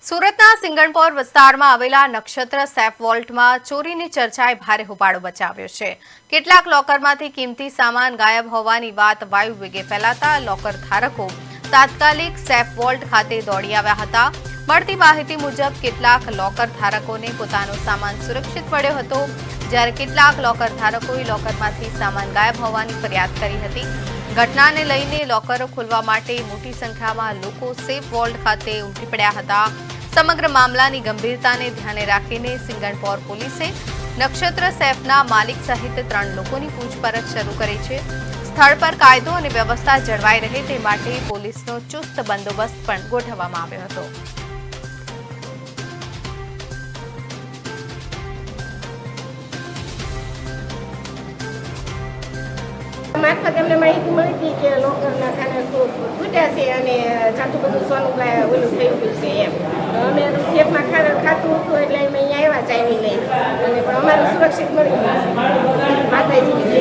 સુરતના સિંગણપોર વિસ્તારમાં આવેલા નક્ષત્ર સેફ વોલ્ટમાં ચોરીની ચર્ચાએ ભારે હોબાળો મચાવ્યો છે। કેટલાક લોકરમાંથી કિંમતી સામાન ગાયબ હોવાની વાત વાયુ વેગે ફેલાતા લોકર ધારકો તાત્કાલિક સેફ વોલ્ટ ખાતે દોડી આવ્યા હતા। મળતી માહિતી મુજબ કેટલાક લોકર ધારકોને પોતાનો સામાન સુરક્ષિત મળ્યો હતો, જ્યારે કેટલાક લોકર ધારકોએ લોકરમાંથી સામાન ગાયબ હોવાની ફરિયાદ કરી હતી। ઘટનાને લઈને લોકરો ખોલવા માટે મોટી સંખ્યામાં લોકો સેફ વોલ્ટ ખાતે ઉમટી પડ્યા હતા। સમગ્ર મામલાની ગંભીરતાને ધ્યાને રાખીને સિંગણપોર પોલીસે નક્ષત્ર સેફના માલિક સહિત 3 લોકોની પૂછપરછ શરૂ કરી છે। સ્થળ પર કાયદો અને વ્યવસ્થા જળવાઈ રહે તે માટે પોલીસનો ચુસ્ત બંદોબસ્ત પણ ગોઠવવામાં આવ્યો હતો। મારફત એમને માહિતી મળી હતી કે લોકરના ખાના તૂટ્યા છે અને ચાચું બધું સોનું ઓલું થઈ ગયું છે એમ। અમે સેફમાં ખાતું હતું એટલે અમે અહીંયા આવ્યા ચાવી લઈ અને પણ અમારું સુરક્ષિત મળી ગયું છે। માતાજી